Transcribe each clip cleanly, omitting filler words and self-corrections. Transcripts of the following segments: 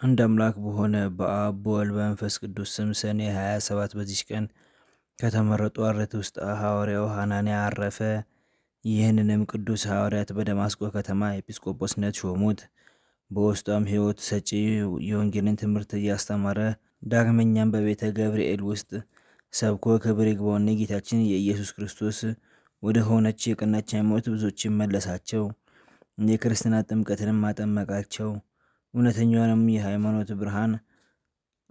አንድ አምላክ በሆነ በአብ በወልድ በመንፈስ ቅዱስ ስም ሰኔ 27 በዚች ቀን ከተመረጡ ሐዋርያት ውስጥ ሐዋርያው ሐናንያ አረፈ። ይህንንም ቅዱስ ሐዋርያት በደማስቆ ከተማ ኤጲስቆጶስነት ሾሙት። በውስጧም ሕይወት ሰጪ የወንጌልን ትምህርት እያስተማረ ዳግመኛም በቤተ ገብርኤል ውስጥ ሰብኮ ክብር ይግባውና ጌታችን የኢየሱስ ክርስቶስ ወደ ሆነች የቀናች ሃይማኖት ብዙዎችን መለሳቸው። የክርስትና ጥምቀትንም አጠመቃቸው። እውነተኛውንም የሃይማኖት ብርሃን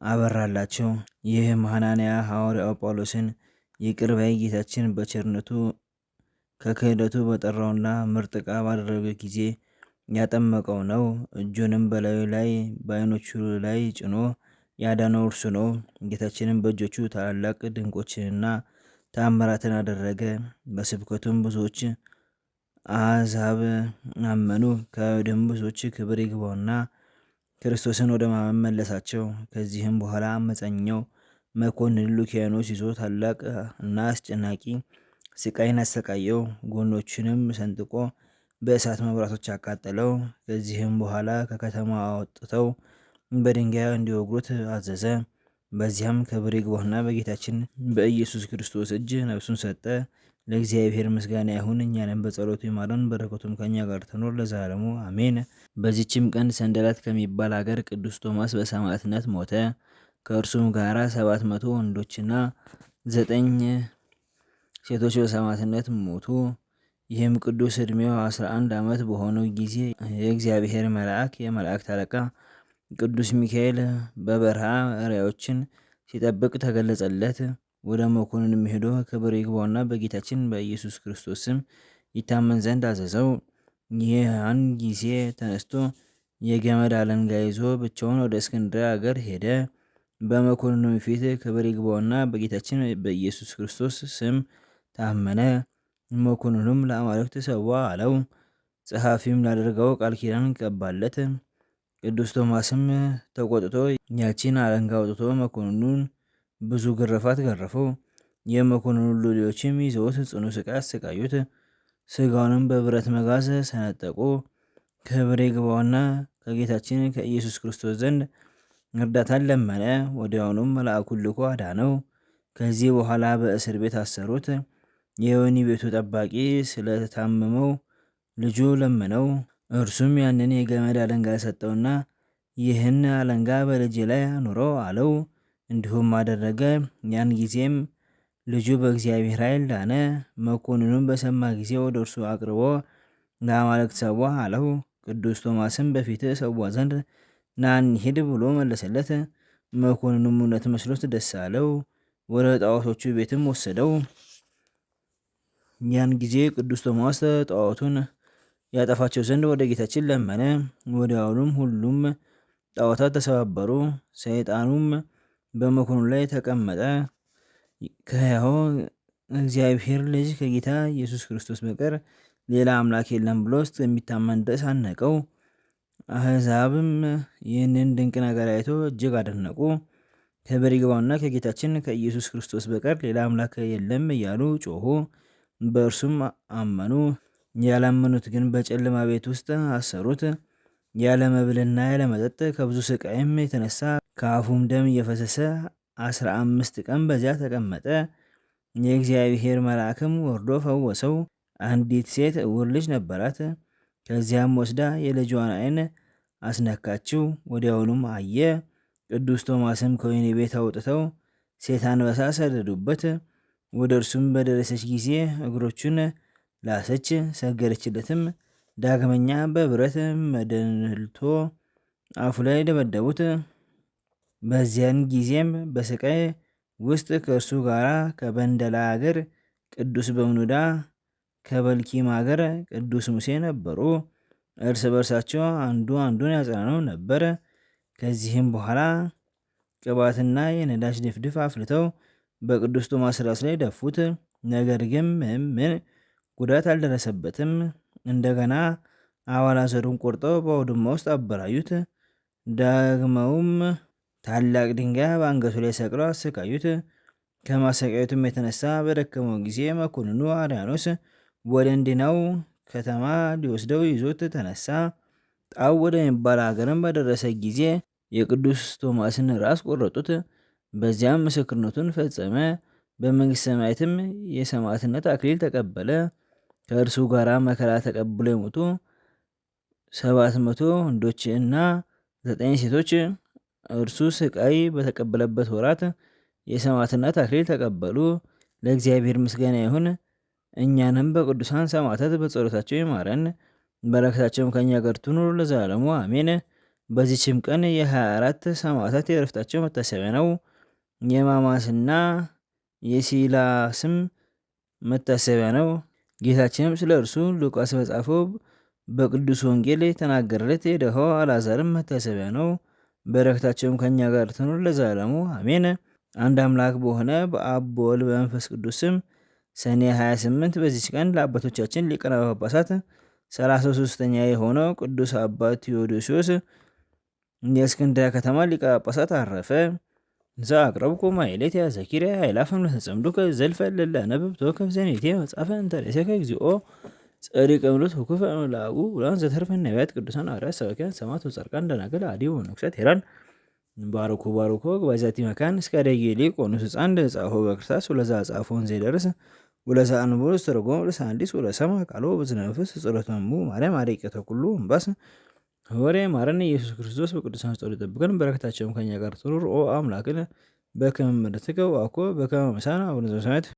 አበራላቸው። ይህም ሐናንያ ሐዋርያው ጳውሎስን ይቅር ባይ ጌታችን በቸርነቱ ከክህደቱ በጠራውና ምርጥ ዕቃ ባደረገ ጊዜ ያጠመቀው ነው። እጁንም በላዩ ላይ በዓይኖቹ ላይ ጭኖ ያዳነው እርሱ ነው። ጌታችንም በእጆቹ ታላላቅ ድንቆችንና ተአምራትን አደረገ። በስብከቱም ብዙዎች አሕዛብ አመኑ። ከአይሁድም ብዙዎች ክብር ይግባውና ክርስቶስን ወደ ማመን መለሳቸው። ከዚህም በኋላ አመፀኛው መኮንን ሉኪያኖስ ይዞ ታላቅ እና አስጨናቂ ስቃይን አሰቃየው። ጎኖቹንም ሰንጥቆ በእሳት መብራቶች አቃጠለው። ከዚህም በኋላ ከከተማ አወጥተው በድንጋይ እንዲወግሩት አዘዘ። በዚያም ክብር ይግባውና በጌታችን በኢየሱስ ክርስቶስ እጅ ነፍሱን ሰጠ። ለእግዚአብሔር ምስጋና ይሁን፣ እኛንም በጸሎቱ ይማረን፣ በረከቱም ከኛ ጋር ትኖር ለዘላለሙ አሜን። በዚችም ቀን ሰንደላት ከሚባል ሀገር ቅዱስ ቶማስ በሰማዕትነት ሞተ። ከእርሱም ጋራ 700 ወንዶችና 9 ሴቶች በሰማዕትነት ሞቱ። ይህም ቅዱስ ዕድሜው 11 ዓመት በሆነው ጊዜ የእግዚአብሔር መልአክ የመላእክት አለቃ ቅዱስ ሚካኤል በበረሃ እሪያዎችን ሲጠብቅ ተገለጸለት። ወደ መኮንንም ሄዶ ክብር ይግባውና በጌታችን በኢየሱስ ክርስቶስ ስም ይታመን ዘንድ አዘዘው። ያን ጊዜ ተነስቶ የገመድ አለንጋ ይዞ ብቻውን ወደ እስክንድርያ አገር ሄደ። በመኮንኑም ፊት ክብር ይግባውና በጌታችን በኢየሱስ ክርስቶስ ስም ታመነ። መኮንኑም ለአማልክት ሰዋ አለው። ጸሐፊም ላደርገው ቃል ኪዳን ቀባለት። ቅዱስ ቶማስም ተቆጥቶ ያቺን አለንጋ አውጥቶ መኮንኑን ብዙ ግርፋት ገረፈው። የመኮንኑ ሎሌዎችም ይዘውት ጽኑ ስቃይ አሰቃዩት። ስጋውንም በብረት መጋዝ ሰነጠቁ። ክብር ይግባውና ከጌታችን ከኢየሱስ ክርስቶስ ዘንድ እርዳታን ለመነ። ወዲያውኑም መልአኩን ልኮ አዳነው። ከዚህ በኋላ በእስር ቤት አሰሩት። የወህኒ ቤቱ ጠባቂ ስለታመመው ልጁ ለመነው። እርሱም ያንን የገመድ አለንጋ ሰጠውና ይህን አለንጋ በልጄ ላይ አኑረው አለው። እንዲሁም አደረገ። ያን ጊዜም ልጁ በእግዚአብሔር ኃይል ዳነ። መኮንኑም በሰማ ጊዜ ወደ እርሱ አቅርቦ ለአማልክት ሰዋ አለው። ቅዱስ ቶማስም በፊትህ ሰዋ ዘንድ ና እንሂድ ብሎ መለሰለት። መኮንኑም እውነት መስሎት ደስ አለው። ወደ ጣዖቶቹ ቤትም ወሰደው። ያን ጊዜ ቅዱስ ቶማስ ጣዖቱን ያጠፋቸው ዘንድ ወደ ጌታችን ለመነ። ወዲያውኑም ሁሉም ጣዖታት ተሰባበሩ። ሰይጣኑም በመኮንኑ ላይ ተቀመጠ። ከሕያው እግዚአብሔር ልጅ ከጌታ ኢየሱስ ክርስቶስ በቀር ሌላ አምላክ የለም ብሎ እስከሚታመን ድረስ አነቀው። አሕዛብም ይህንን ድንቅ ነገር አይቶ እጅግ አደነቁ። ክብር ይግባውና ከጌታችን ከኢየሱስ ክርስቶስ በቀር ሌላ አምላክ የለም እያሉ ጮሁ። በእርሱም አመኑ። ያላመኑት ግን በጨለማ ቤት ውስጥ አሰሩት። ያለ መብልና ያለ መጠጥ ከብዙ ስቃይም የተነሳ ከአፉም ደም እየፈሰሰ 15 ቀን በዚያ ተቀመጠ። የእግዚአብሔር መልአክም ወርዶ ፈወሰው። አንዲት ሴት እውር ልጅ ነበራት። ከዚያም ወስዳ የልጇን ዓይን አስነካችው፣ ወዲያውኑም አየ። ቅዱስ ቶማስም ከወህኒ ቤት አውጥተው ሴት አንበሳ ሰደዱበት። ወደ እርሱም በደረሰች ጊዜ እግሮቹን ላሰች፣ ሰገደችለትም። ዳግመኛ በብረት መደልቶ አፉ ላይ ደበደቡት። በዚያን ጊዜም በስቃይ ውስጥ ከእርሱ ጋር ከበንደላ አገር ቅዱስ በምኑዳ ከበልኪም አገር ቅዱስ ሙሴ ነበሩ። እርስ በርሳቸው አንዱ አንዱን ያጽናነው ነበር። ከዚህም በኋላ ቅባትና የነዳጅ ድፍድፍ አፍልተው በቅዱስ ቶማስ ራስ ላይ ደፉት። ነገር ግን ምን ጉዳት አልደረሰበትም። እንደገና አባላዘሩን ቆርጠው በአውድማ ውስጥ አበራዩት። ደግመውም ታላቅ ድንጋይ በአንገቱ ላይ ሰቅለው አሰቃዩት። ከማሰቃየቱም የተነሳ በደከመው ጊዜ መኮንኑ አርያኖስ ወደ እንዲናው ከተማ ሊወስደው ይዞት ተነሳ። ጣው ወደሚባል ሀገርም በደረሰ ጊዜ የቅዱስ ቶማስን ራስ ቆረጡት። በዚያም ምስክርነቱን ፈጸመ። በመንግሥተ ሰማያትም የሰማዕትነት አክሊል ተቀበለ። ከእርሱ ጋር መከራ ተቀብሎ የሞቱ 700 ወንዶች እና 9 ሴቶች እርሱ ስቃይ በተቀበለበት ወራት የሰማዕትነት አክሊል ተቀበሉ። ለእግዚአብሔር ምስጋና ይሁን። እኛንም በቅዱሳን ሰማዕታት በጸሎታቸው ይማረን፣ በረከታቸውም ከእኛ ጋር ትኑር ለዘላለሙ አሜን። በዚችም ቀን የ24 ሰማዕታት የዕረፍታቸው መታሰቢያ ነው። የማማስና የሲላስም መታሰቢያ ነው። ጌታችንም ስለ እርሱ ሉቃስ በጻፈው በቅዱስ ወንጌል የተናገረለት የደሃው አልዓዛርም መታሰቢያ ነው። በረከታቸውም ከእኛ ጋር ትኑር ለዘላለሙ አሜን። አንድ አምላክ በሆነ በአብ በወልድ በመንፈስ ቅዱስ ስም ሰኔ 28 በዚች ቀን ለአባቶቻችን ሊቃነ ጳጳሳት 33ኛ የሆነው ቅዱስ አባት ቴዎዶሲዎስ የእስክንድርያ ከተማ ሊቀ ጳጳሳት አረፈ። እዛ አቅረብኩ ማይሌት ያዘኪርያ ኃይላፈም ለተጸምዱከ ዘልፈ ለላ ነብብቶ ከብዘኔቴ መጻፈ እንተሬሰከ እግዚኦ ጸሪቀ ምሎት ሁኩፈ ምላጉ ብላን ዘተርፈ ነቢያት ቅዱሳን ሐዋርያት ሰበኪያን ሰማዕታት ወጻድቃን ደናግል አዲው ወነኩሳት ሄራን ባርኩ ባርኮ በዛቲ መካን እስከ ደጌሊ ቆኑስ ሕፃን ጻፎ በክርስታስ ወለዛ ጻፎን ዘይደርስ ወለዛ አንቦስ ተርጎም ለሳንዲስ ወለሰማ ቃሎ በዝነፍስ ጸሎተሙ ማርያም አደቀተ ኩሉ እምባስ ወሬ ማረን ኢየሱስ ክርስቶስ በቅዱሳን ጸሎት ይጠብቀን። በረከታቸውም ከኛ ጋር ትኑር። ኦ አምላክነ በከመ ምሕረትከ ወአኮ በከመ መሳነ አቡነ ዘበሰማያት